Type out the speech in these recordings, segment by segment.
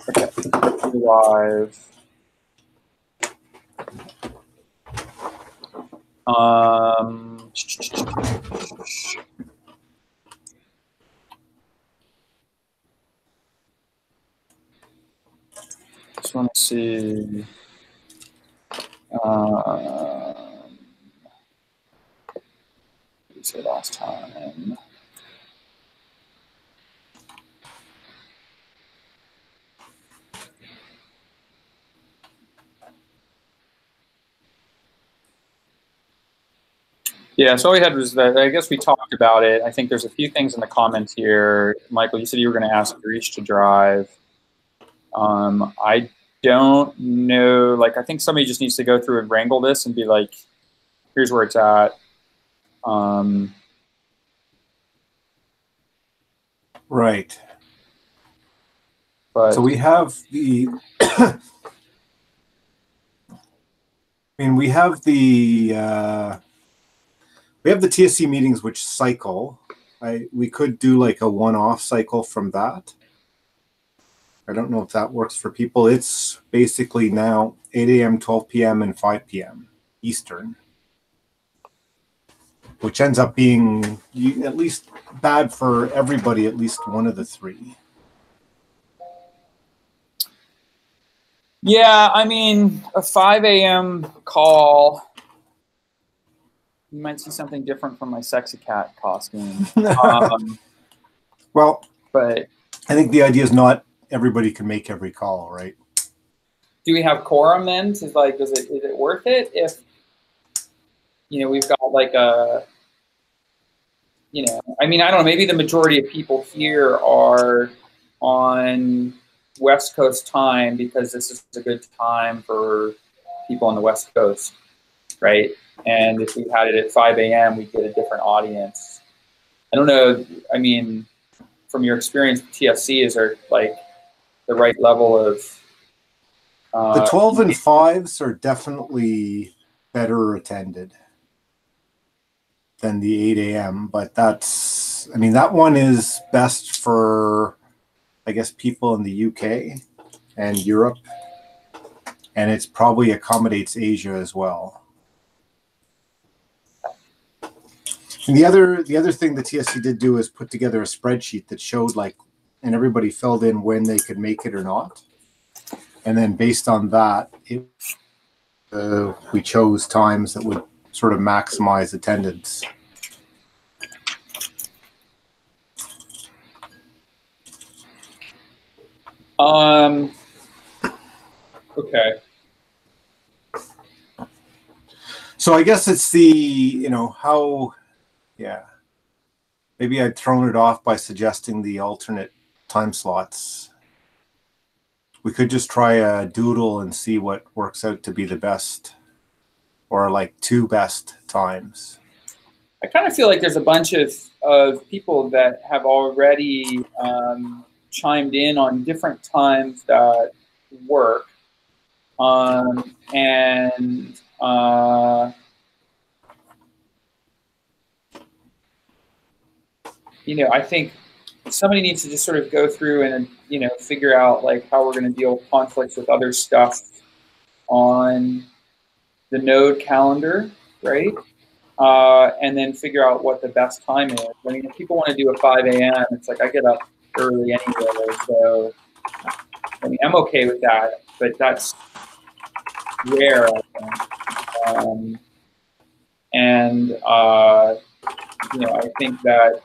Okay, live. Just want to see. What did we say last time? Yeah, so all we had was that, I guess we talked about it. I think there's a few things in the comments here. Michael, you said you were going to ask Girish to drive. I don't know, like, I think somebody just needs to go through and wrangle this and be like, here's where it's at. Right. But so we have the, I mean, we have the TSC meetings which cycle. We could do like a one-off cycle from that. I don't know if that works for people. It's basically now 8 a.m., 12 p.m., and 5 p.m. Eastern, which ends up being at least bad for everybody, at least one of the three. yeah, I mean, a 5 a.m. call, you might see something different from my sexy cat costume. Well, but I think the idea is not everybody can make every call, right? do we have quorum then? To like, is it worth it if, you know, we've got like a, you know, I mean, I don't know, maybe the majority of people here are on West Coast time because this is a good time for people on the West Coast, right? And if we had it at 5 a.m., we'd get a different audience. I don't know, I mean, from your experience with TSC, is there like the right level of... the 12 and 5s are definitely better attended than the 8 a.m., but that's, I mean, that one is best for, I guess, people in the UK and Europe, and it's probably accommodates Asia as well. And the other thing the TSC did do is put together a spreadsheet that showed like, and everybody filled in when they could make it or not. And then based on that, we chose times that would sort of maximize attendance. Okay. So I guess it's the, you know, how, yeah. Maybe I'd thrown it off by suggesting the alternate time slots. We could just try a doodle and see what works out to be the best, or like two best times. I kind of feel like there's a bunch of people that have already chimed in on different times that work. You know, I think somebody needs to just sort of go through and, you know, figure out like how we're going to deal with conflicts with other stuff on the Node calendar, right? And then figure out what the best time is. I mean, if people want to do a 5 a.m., it's like I get up early anyway, so I mean, I'm okay with that, but that's rare, I think. You know, I think that,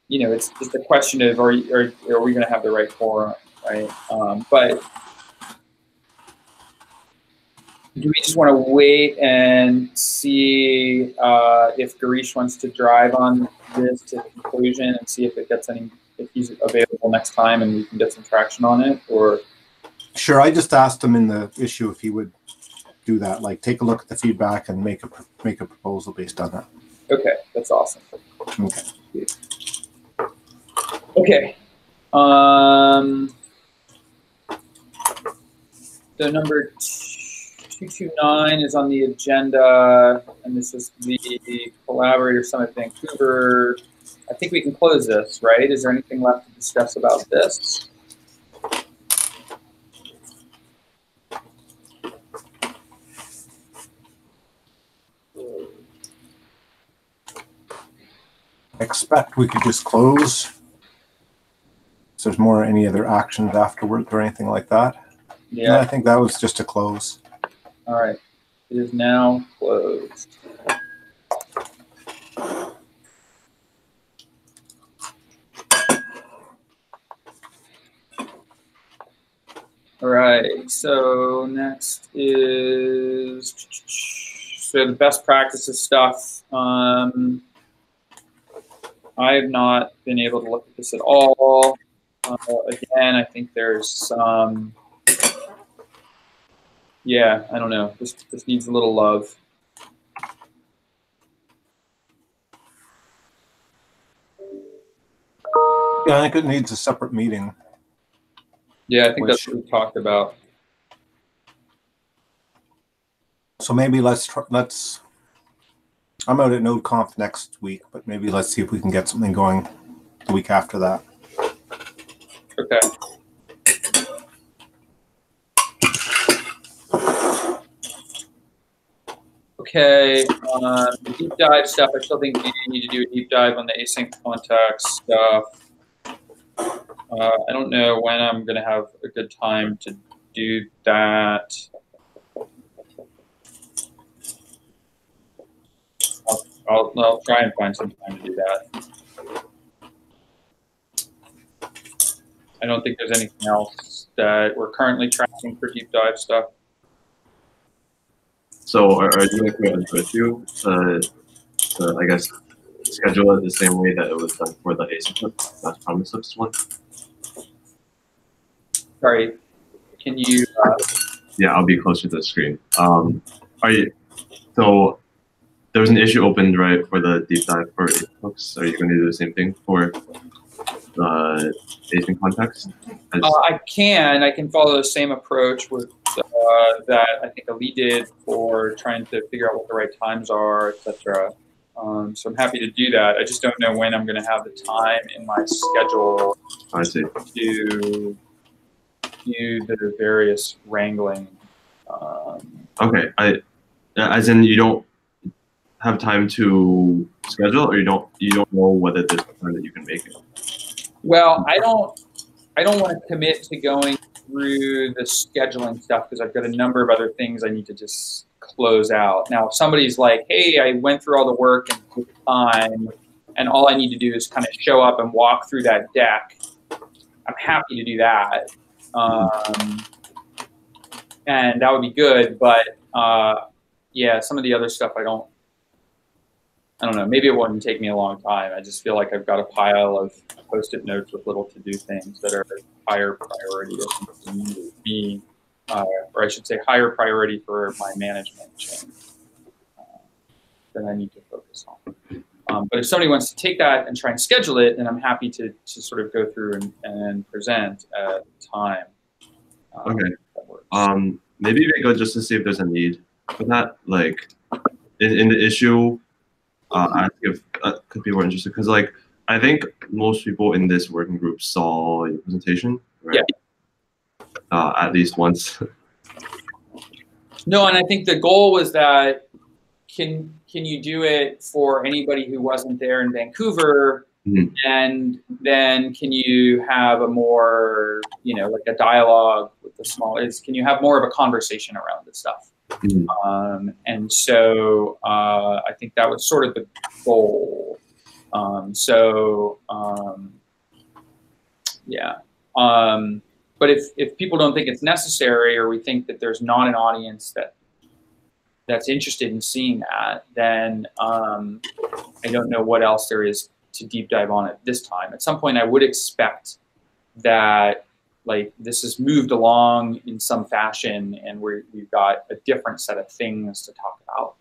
you know, it's just a question of are we going to have the right forum, right? But do we just want to wait and see if Girish wants to drive on this to conclusion and see if it gets if he's available next time and we can get some traction on it, or? Sure, I just asked him in the issue if he would do that, like take a look at the feedback and make a proposal based on that. Okay, that's awesome. Okay. Okay. So number 229 is on the agenda, and this is the Collaborator Summit Vancouver. I think we can close this, right? Is there anything left to discuss about this? I expect we could just close. So there's more any other actions afterwards or anything like that? Yeah. No, I think that was just a close. All right. It is now closed. All right, so next is the best practices stuff. I have not been able to look at this at all. Again, I think there's some, yeah, I don't know. This needs a little love. Yeah, I think it needs a separate meeting. Yeah, I think that's what we talked about. So maybe let's I'm out at NodeConf next week, but maybe let's see if we can get something going the week after that. Okay. Okay, the deep dive stuff, I still think we need to do a deep dive on the async context stuff. I don't know when I'm going to have a good time to do that. I'll try and find some time to do that. I don't think there's anything else that we're currently tracking for deep dive stuff. So are you going to create an issue to, I guess, schedule it the same way that it was done for the async last promises one? Sorry, can you? Yeah, I'll be closer to the screen. Are you? So there was an issue opened, right, for the deep dive for hooks. Are you going to do the same thing for the async context? I can follow the same approach with that I think Ali did for trying to figure out what the right times are, etc. So I'm happy to do that. I just don't know when I'm going to have the time in my schedule to do the various wrangling. Okay, as in you don't have time to schedule, or you don't know whether there's time that you can make it. Well, I don't want to commit to going through the scheduling stuff because I've got a number of other things I need to just close out. Now, if somebody's like, hey, I went through all the work and took time, and all I need to do is kind of show up and walk through that deck, I'm happy to do that. And that would be good, but yeah, some of the other stuff I don't know, maybe it wouldn't take me a long time. I just feel like I've got a pile of Post-it notes with little to-do things that are higher priority to me, or I should say higher priority for my management chain that I need to focus on. But if somebody wants to take that and try and schedule it, then I'm happy to sort of go through and present at the time. Okay. Maybe we go just to see if there's a need for that. Like in the issue, I think if people are interested, because like I think most people in this working group saw your presentation, right? Yeah. At least once. No, and I think the goal was that can you do it for anybody who wasn't there in Vancouver, and then can you have a more, like a dialogue with the can you have more of a conversation around this stuff? And so I think that was sort of the goal. Yeah. But if people don't think it's necessary, or we think that there's not an audience that's interested in seeing that, then I don't know what else there is to deep dive on at this time. At some point, I would expect that like this has moved along in some fashion, and we've got a different set of things to talk about.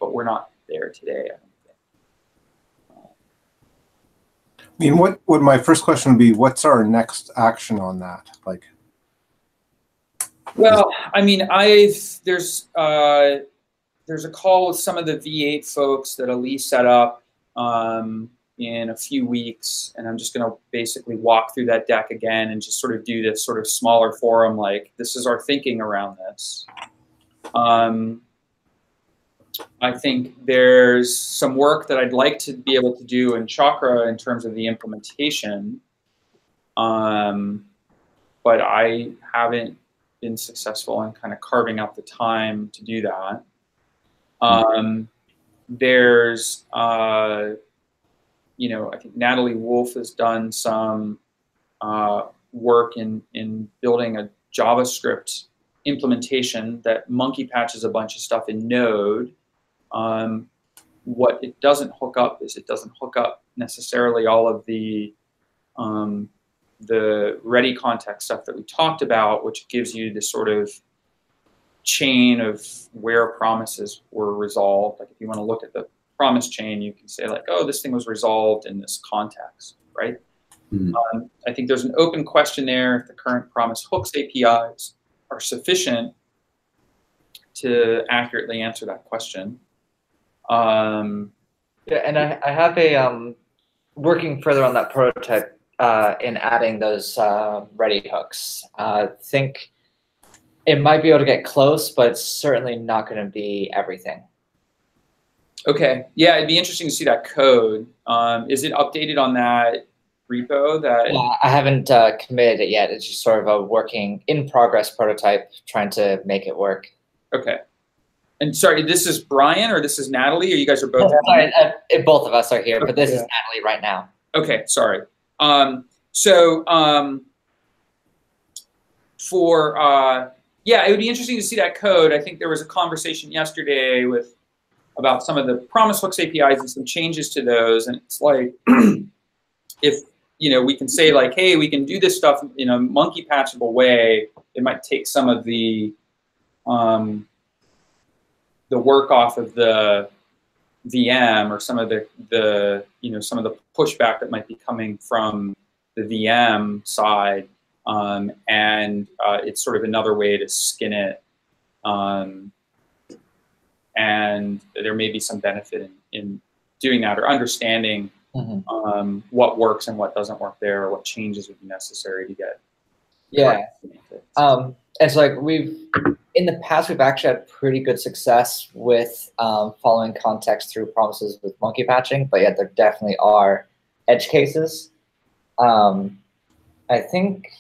But we're not there today, I don't think. I mean, what would my first question would be? What's our next action on that? Like, well, I mean, there's a call with some of the V8 folks that Ali set up in a few weeks, and I'm just going to basically walk through that deck again and just sort of do this sort of smaller forum, like this is our thinking around this. I think there's some work that I'd like to be able to do in Chakra in terms of the implementation, but I haven't been successful in kind of carving out the time to do that. There's, you know, I think Natalie Wolf has done some work in building a JavaScript implementation that monkey patches a bunch of stuff in Node. What it doesn't hook up is it doesn't hook up necessarily all of the ready context stuff that we talked about, which gives you this sort of chain of where promises were resolved. Like if you want to look at the promise chain, you can say like, oh, this thing was resolved in this context, right? I think there's an open question there if the current promise hooks APIs are sufficient to accurately answer that question. Yeah, and I have a working further on that prototype in adding those ready hooks. I think it might be able to get close, but it's certainly not going to be everything. Okay, yeah, it'd be interesting to see that code. Is it updated on that repo? I haven't committed it yet. It's just sort of a working in progress prototype, trying to make it work. Okay. And sorry, this is Brian or this is Natalie, or you guys are both? Sorry, both of us are here, but this is Natalie right now. Okay, sorry. Yeah, it would be interesting to see that code. I think there was a conversation yesterday about some of the promise hooks APIs and some changes to those, and it's like if we can say like, hey, we can do this stuff in a monkey patchable way, it might take some of the work off of the VM or some of the some of the pushback that might be coming from the VM side, and it's sort of another way to skin it, and there may be some benefit in doing that or understanding what works and what doesn't work there, or what changes would be necessary to get. Yeah, and so like in the past, we've actually had pretty good success with following context through promises with monkey patching, but yet there definitely are edge cases. I think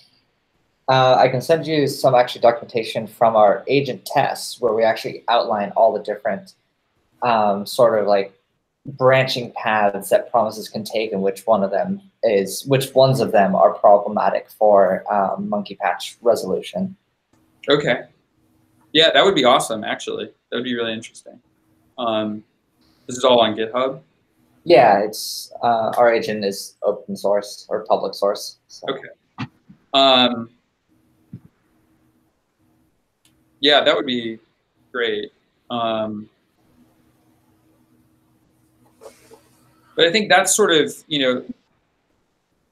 I can send you some actually documentation from our agent tests where we actually outline all the different sort of like branching paths that promises can take and which ones of them are problematic for monkey patch resolution. Okay. Yeah, that would be awesome, actually. That would be really interesting. This is all on GitHub? Yeah, it's our agent is open source or public source. So. Okay. Yeah, that would be great. But I think that's sort of,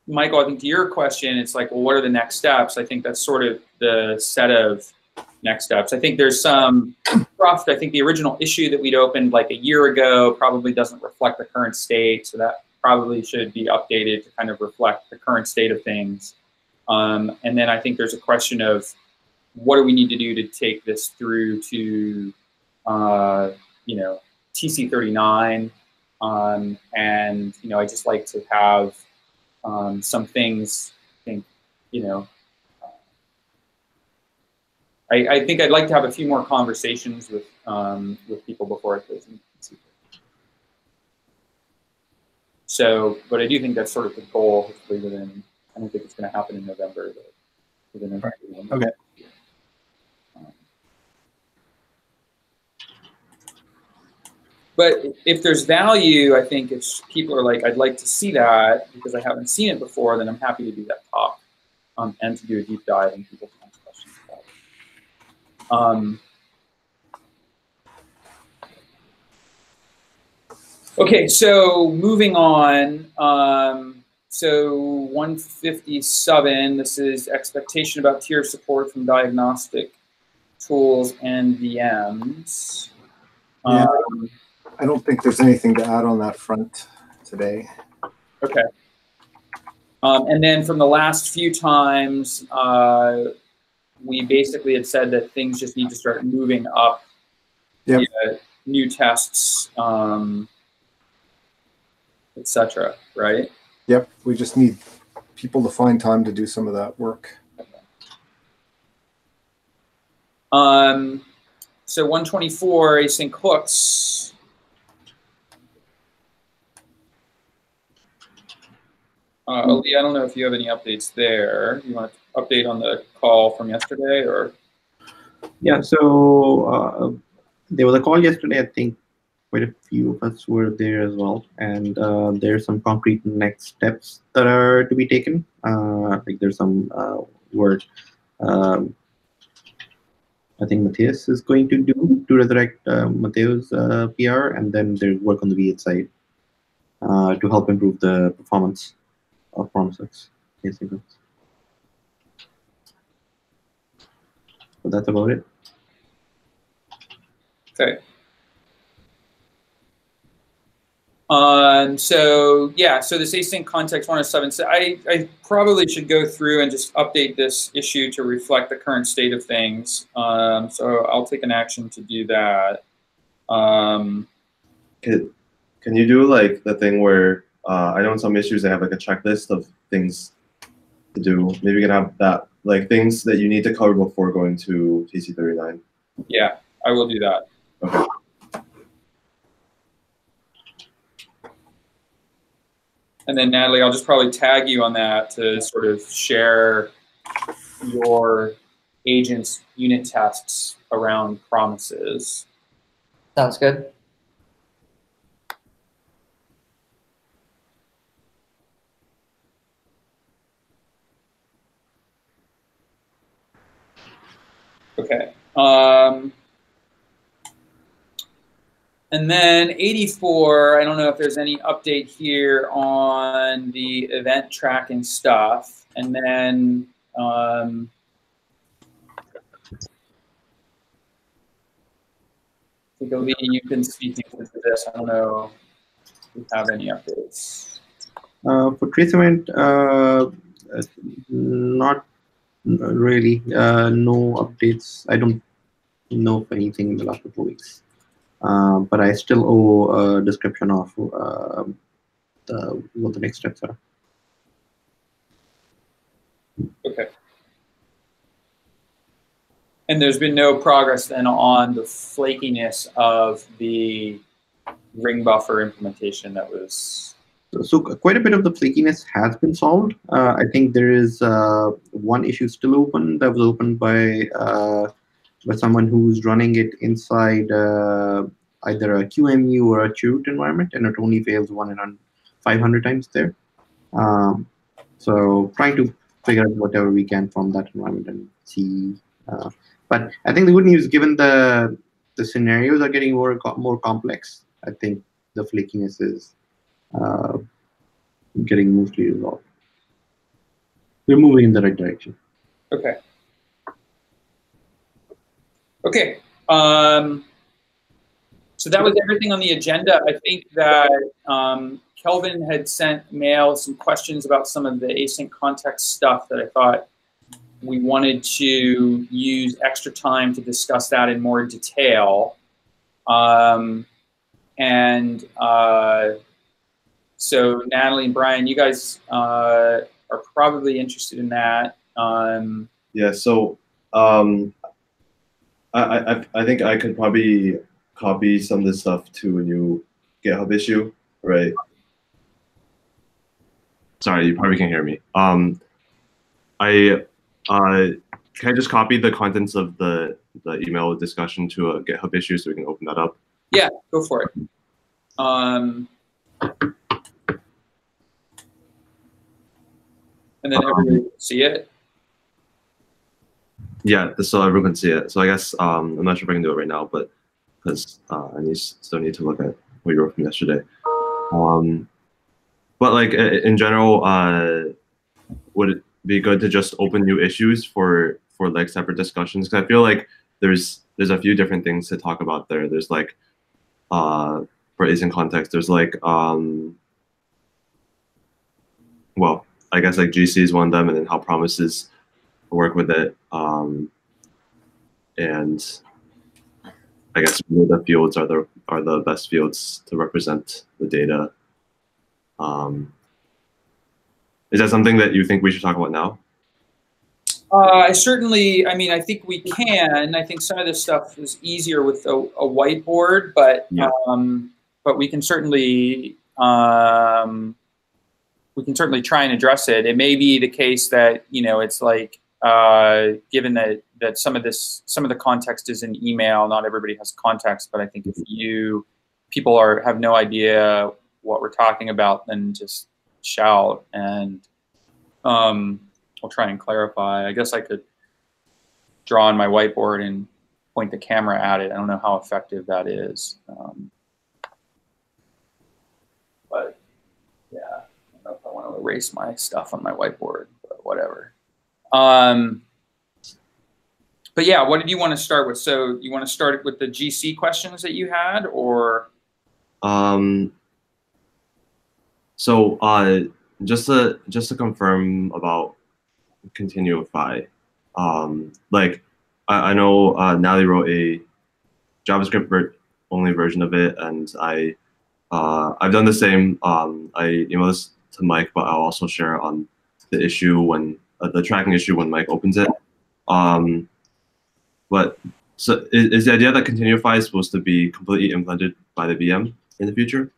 Michael, I think to your question, it's like, well, what are the next steps? I think that's sort of the set of next steps. I think there's some stuff. I think the original issue that we'd opened like a year ago probably doesn't reflect the current state. So that probably should be updated to kind of reflect the current state of things. And then I think there's a question of what do we need to do to take this through to, TC39. And, I just like to have some things, I think I'd like to have a few more conversations with people before it goes into TC. So, but I do think that's sort of the goal, hopefully within, I don't think it's going to happen in November, but within right. Okay. But if there's value, I think if people are like, I'd like to see that because I haven't seen it before, then I'm happy to do that talk and to do a deep dive and people can ask questions about it. Okay, so moving on. So 157, this is expectation about tier support from diagnostic tools and VMs. Yeah. I don't think there's anything to add on that front today. Okay. And then from the last few times, we basically had said that things just need to start moving up. Yep. Via new tests, etc. Right? Yep. We just need people to find time to do some of that work. So 124 async hooks. Ali, I don't know if you have any updates there. You want to update on the call from yesterday, or? Yeah. So there was a call yesterday. I think quite a few of us were there as well, and there's some concrete next steps that are to be taken. Like there's some work. I think Matthias is going to do to resurrect Matteo's PR, and then there's work on the V8 side to help improve the performance of promises. So that's about it. Okay. So yeah, so this async context 107. So I probably should go through and just update this issue to reflect the current state of things. So I'll take an action to do that. Can you do like the thing where I know in some issues they have like a checklist of things to do. Maybe we can have that, like things that you need to cover before going to TC39. Yeah, I will do that. Okay. And then Natalie, I'll just probably tag you on that to sort of share your agent's unit tests around promises. Sounds good. Okay. And then 84, I don't know if there's any update here on the event tracking stuff. And then I think, Ali, you can speak into this. I don't know if you have any updates. For trace event, not really. No updates. I don't know of anything in the last couple of weeks. But I still owe a description of what the next steps are. Okay. And there's been no progress then on the flakiness of the ring buffer implementation that was... So quite a bit of the flakiness has been solved. I think there is one issue still open that was opened by someone who's running it inside either a QEMU or a Chroot environment, and it only fails 1 in 500 times there. So trying to figure out whatever we can from that environment and see. But I think the good news, given the scenarios are getting more complex, I think the flakiness is getting mostly resolved. We're moving in the right direction. Okay. Okay. So that was everything on the agenda. I think that Kelvin had sent mail some questions about some of the async context stuff that I thought we wanted to use extra time to discuss that in more detail. So Natalie and Brian, you guys are probably interested in that. Yeah, so I think I could probably copy some of this stuff to a new GitHub issue, right? Sorry, you probably can't hear me. Can I just copy the contents of the email discussion to a GitHub issue so we can open that up? Yeah, go for it. And then everybody can see it. Yeah, so everyone can see it. So I guess I'm not sure if I can do it right now, but because I still need to look at what you wrote from yesterday. But like in general, would it be good to just open new issues for like separate discussions? Because I feel like there's a few different things to talk about there. There's like for async context, there's like well, I guess like GC is one of them, and then how promises work with it. And I guess the fields are the best fields to represent the data. Is that something that you think we should talk about now? I think we can. I think some of this stuff is easier with a whiteboard, but Yeah. but we can certainly try and address it. It may be the case that it's like given that some of the context is in email, not everybody has context. But I think if people have no idea what we're talking about, then just shout and I'll try and clarify. I guess I could draw on my whiteboard and point the camera at it. I don't know how effective that is. But yeah, I don't know if I want to erase my stuff on my whiteboard, but whatever. But yeah, what did you want to start with? So you want to start with the GC questions that you had, or? So just to confirm about Continuify, like I know Natalie wrote a JavaScript only version of it, and I've done the same. I emailed this to Mike, but I'll also share on the issue when the tracking issue when Mike opens it. But so is the idea that Continuify is supposed to be completely implemented by the VM in the future?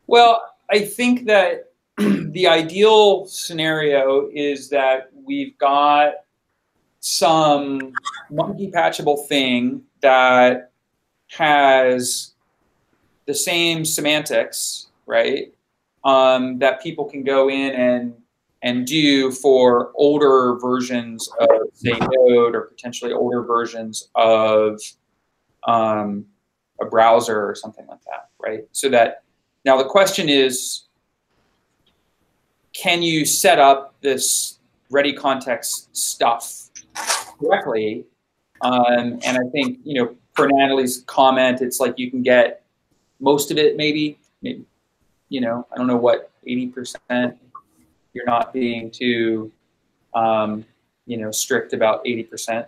Well, I think that the ideal scenario is that we've got some monkey patchable thing that has the same semantics, right? That people can go in and do for older versions of, say, Node, or potentially older versions of a browser or something like that, right? So that now the question is, can you set up this ready context stuff correctly? And I think, for Natalie's comment, it's like you can get most of it, maybe, I don't know what, 80%. You're not being too, strict about 80%.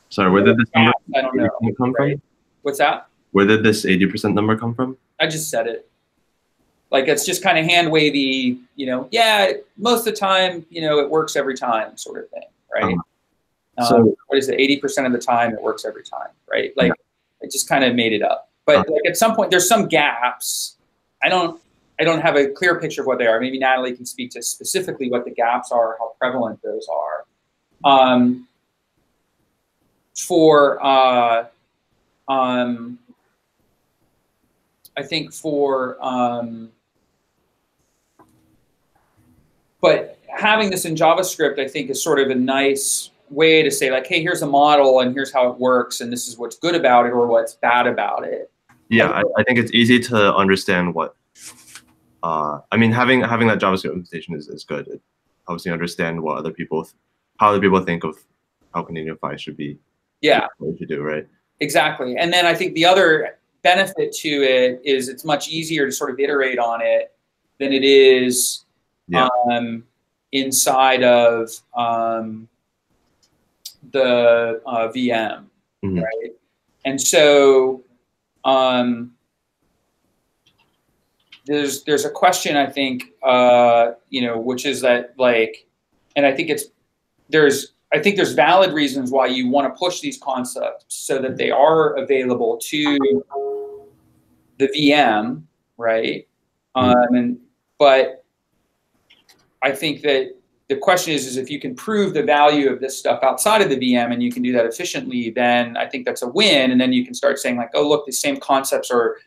Sorry, where did this number I don't know, come from? Right? What's that? Where did this 80% number come from? I just said it. Like, it's just kind of hand wavy, yeah, most of the time, it works every time, sort of thing, right? So what is it? 80% of the time it works every time, right? Like, I just kind of made it up. But like at some point, there's some gaps. I don't have a clear picture of what they are. Maybe Natalie can speak to specifically what the gaps are, how prevalent those are. I think but having this in JavaScript, I think, is sort of a nice way to say, like, hey, here's a model and here's how it works, and this is what's good about it or what's bad about it. Yeah, I think it's easy to understand what. Having that JavaScript implementation is good. It helps you understand what how other people think of how Continuify should be. Yeah. What you should do, right? Exactly. And then I think the other benefit to it is it's much easier to sort of iterate on it than it is inside of the VM, right? And so there's a question, I think, which is that, like, and I think there's valid reasons why you want to push these concepts so that they are available to the VM, right? But I think that the question is if you can prove the value of this stuff outside of the VM and you can do that efficiently, then I think that's a win. And then you can start saying, like, oh, look, the same concepts are,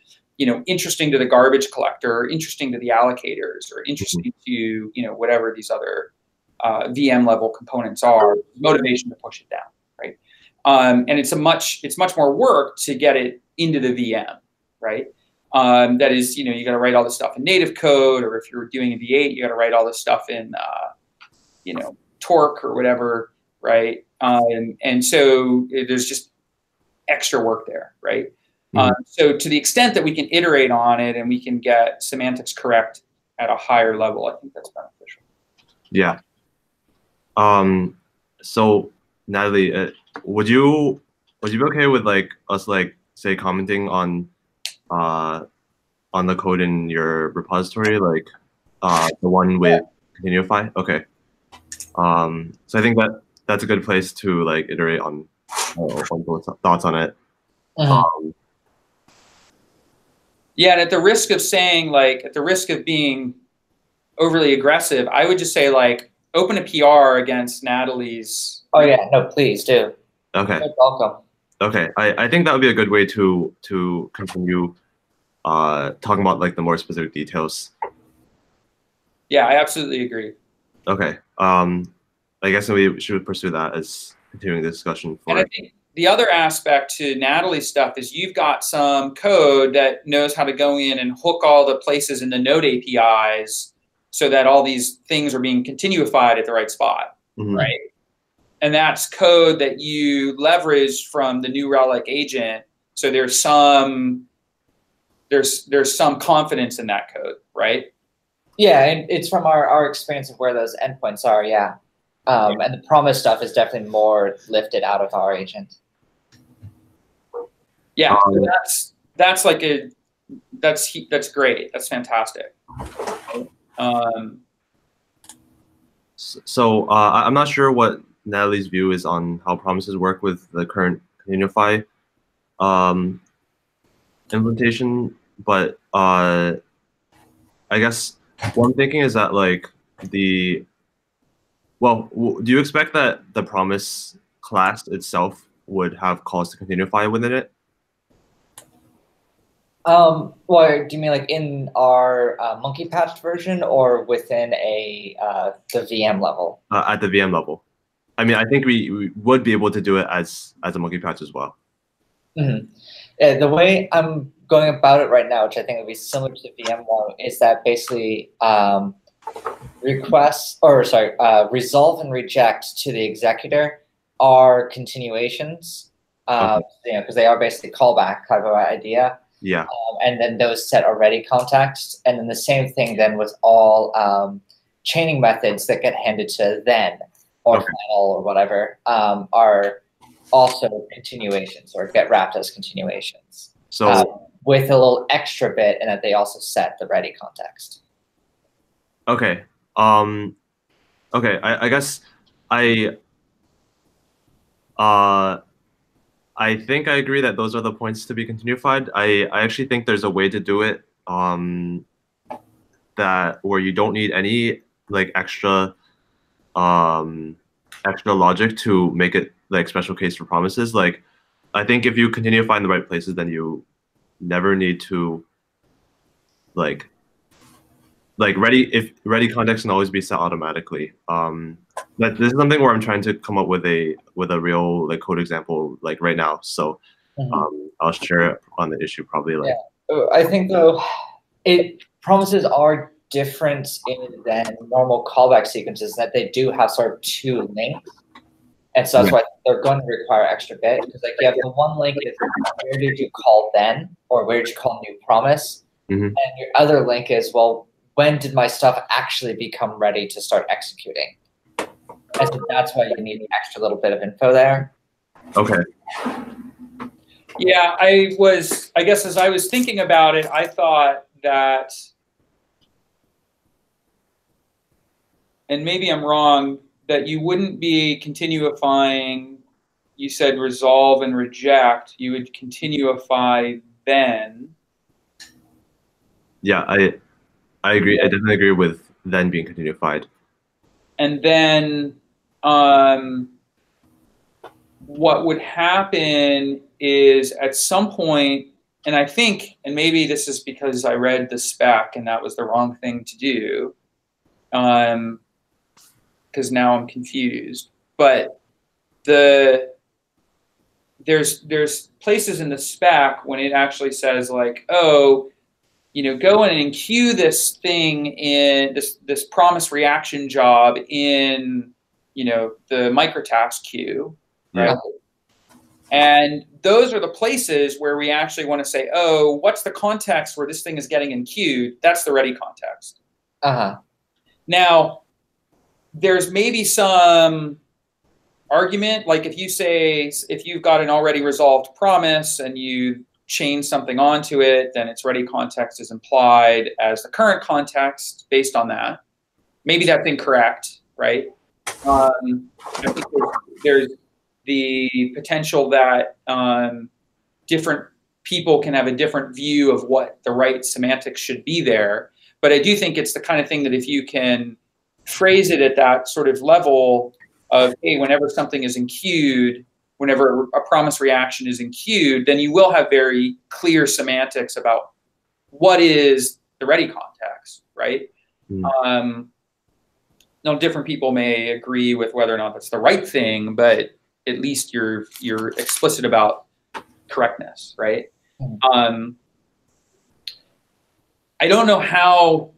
interesting to the garbage collector, or interesting to the allocators, or interesting to, whatever these other VM level components are, motivation to push it down, right? And it's much more work to get it into the VM, right? That is, you got to write all this stuff in native code, or if you're doing a V8, you got to write all this stuff in, Torque or whatever, right? And so there's just extra work there, right? So to the extent that we can iterate on it and we can get semantics correct at a higher level, I think that's beneficial. Yeah. So Natalie, would you be okay with like us like say commenting on the code in your repository, like the one with Continuify? Okay. So I think that's a good place to like iterate on thoughts on it. Yeah, and at the risk of saying like, at the risk of being overly aggressive, I would just say like, open a PR against Natalie's. Oh yeah, no, please do. Okay. You're welcome. Okay, I think that would be a good way to continue talking about like the more specific details. Yeah, I absolutely agree. Okay. I guess we should pursue that as continuing the discussion for. And I think the other aspect to Natalie's stuff is you've got some code that knows how to go in and hook all the places in the Node APIs so that all these things are being continuified at the right spot, right? And that's code that you leverage from the New Relic agent. So there's some confidence in that code, right? Yeah, and it's from our experience of where those endpoints are, yeah. And the promise stuff is definitely more lifted out of our agent. Yeah, so that's like that's great. That's fantastic. So I'm not sure what Natalie's view is on how promises work with the current Continuify implementation, but I guess what I'm thinking is that like do you expect that the promise class itself would have calls to Continuify within it? Well, do you mean like in our monkey patched version or within the VM level? At the VM level. I mean, I think we would be able to do it as a monkey patch as well. The way I'm going about it right now, which I think would be similar to the VM one, is that basically resolve and reject to the executor are continuations, because they are basically callback type of idea. Yeah. And then those set a ready context. And then the same thing then with all chaining methods that get handed to then or final or whatever are also continuations or get wrapped as continuations. So with a little extra bit in that they also set the ready context. Okay. Okay. I guess I think I agree that those are the points to be continuified. I actually think there's a way to do it that where you don't need any like extra logic to make it like special case for promises. Like I think if you continuify in the right places, then you never need to like ready context can always be set automatically. But this is something where I'm trying to come up with a real like code example like right now. So I'll share it on the issue probably like. Yeah. I think though promises are different than normal callback sequences, that they do have sort of two links. And so that's why they're going to require extra bit, because like you have the one link is where did you call then, or where did you call new promise, and your other link is, well, when did my stuff actually become ready to start executing? And so that's why you need an extra little bit of info there. Okay. Yeah, I guess as I was thinking about it, I thought that, and maybe I'm wrong, that you wouldn't be continuifying, you said resolve and reject, you would continuify then. Yeah, I agree. I definitely agree with then being continuified. And then what would happen is at some point, and I think, and maybe this is because I read the spec and that was the wrong thing to do, because now I'm confused. But there's places in the spec when it actually says like, oh, you know, go in and queue this thing in this promise reaction job in, you know, the microtask queue, right? And those are the places where we actually want to say, oh, what's the context where this thing is getting enqueued? That's the ready context. Now, there's maybe some argument, like if you say, if you've got an already resolved promise and you chain something onto it, then its ready context is implied as the current context based on that. Maybe that's incorrect, right? I think there's the potential that different people can have a different view of what the right semantics should be there. But I do think it's the kind of thing that if you can phrase it at that sort of level of, hey, whenever something is enqueued, whenever a promise reaction is enqueued, then you will have very clear semantics about what is the ready context, right? Now, different people may agree with whether or not that's the right thing, but at least you're explicit about correctness, right? I don't know how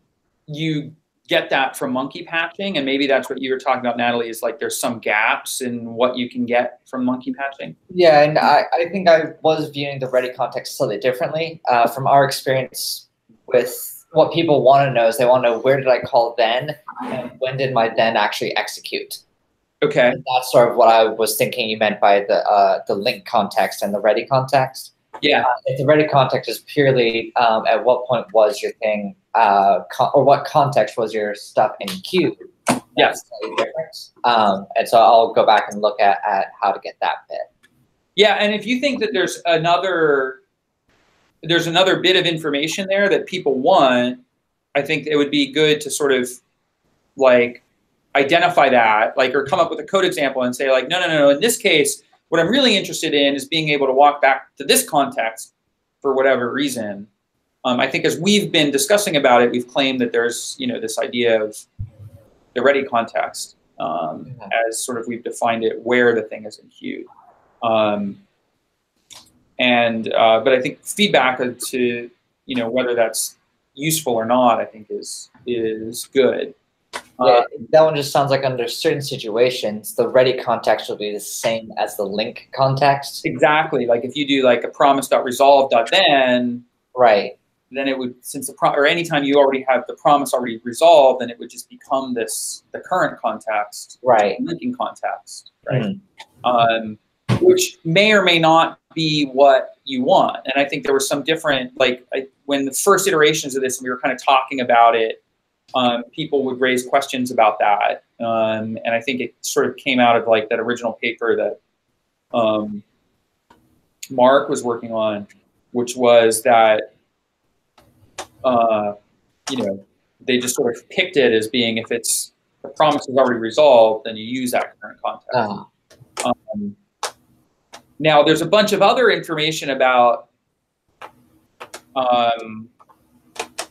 you get that from monkey patching, and maybe that's what you were talking about, Natalie, is like there's some gaps in what you can get from monkey patching. Yeah, and I think I was viewing the ready context slightly differently. From our experience with what people want to know is they want to know, where did I call then, and when did my then actually execute? Okay. And that's sort of what I was thinking you meant by the link context and the ready context. Yeah. If the ready context is purely at what point was your thing, or what context was your stuff in queue? Yes. Slightly different. And so I'll go back and look at how to get that bit. Yeah, and if you think that there's another bit of information there that people want, I think it would be good to sort of like identify that, like, or come up with a code example and say like, no, in this case, what I'm really interested in is being able to walk back to this context for whatever reason. I think as we've been discussing about it, we've claimed that there's, this idea of the ready context as sort of we've defined it where the thing is enqueued. But I think feedback to, whether that's useful or not, I think is good. Yeah, that one just sounds like under certain situations, the ready context will be the same as the link context. Exactly. Like if you do like a promise.resolve.then, right, then it would, since or anytime you already have the promise already resolved, then it would just become the current context, right, linking context, right? Which may or may not be what you want. And I think there was some different, like when the first iterations of this, and we were kind of talking about it, people would raise questions about that. And I think it sort of came out of like that original paper that Mark was working on, which was that, they just sort of picked it as being, if it's the promise is already resolved, then you use that current context. Now, there's a bunch of other information about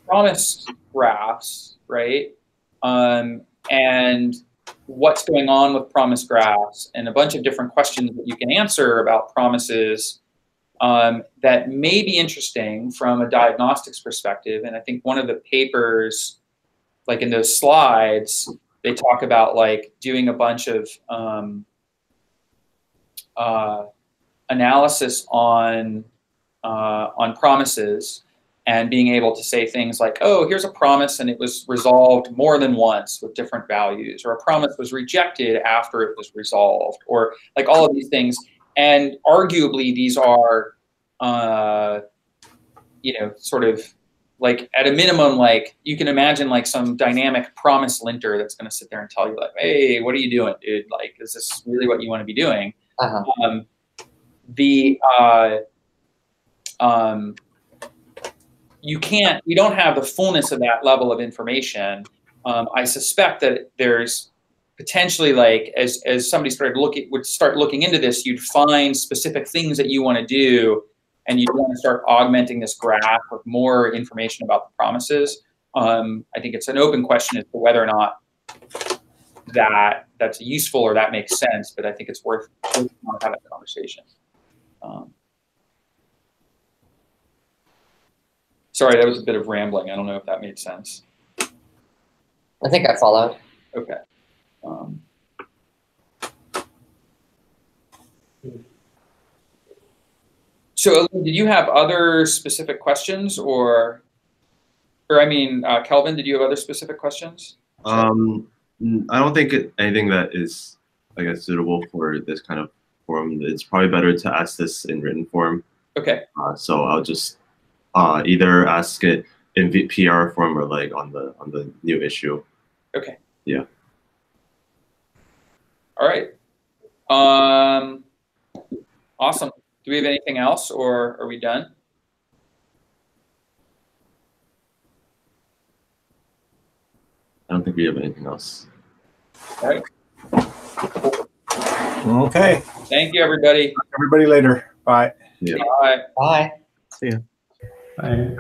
promise graphs, right? And what's going on with promise graphs, and a bunch of different questions that you can answer about promises that may be interesting from a diagnostics perspective. And I think one of the papers, like in those slides, they talk about like doing a bunch of analysis on promises, and being able to say things like, oh, here's a promise and it was resolved more than once with different values, or a promise was rejected after it was resolved, or like all of these things. And arguably these are, sort of like at a minimum, like you can imagine like some dynamic promise linter that's going to sit there and tell you like, hey, what are you doing, dude? Like, is this really what you want to be doing? We don't have the fullness of that level of information. I suspect that there's potentially, like, as somebody would start looking into this, you'd find specific things that you want to do, and you'd want to start augmenting this graph with more information about the promises. I think it's an open question as to whether or not that's useful or that makes sense, but I think it's worth having a conversation. Sorry, that was a bit of rambling. I don't know if that made sense. I think I followed. Okay. So did you have other specific questions or I mean, Kelvin, did you have other specific questions? I don't think anything that is, I guess, suitable for this kind of forum. It's probably better to ask this in written form. Okay. So I'll just either ask it in PR form or like on the new issue. Okay. Yeah. All right. Awesome. Do we have anything else, or are we done? I don't think we have anything else. All right. Okay. Thank you, everybody. Everybody later. Bye. Yeah. Bye. Bye. See ya. Bye.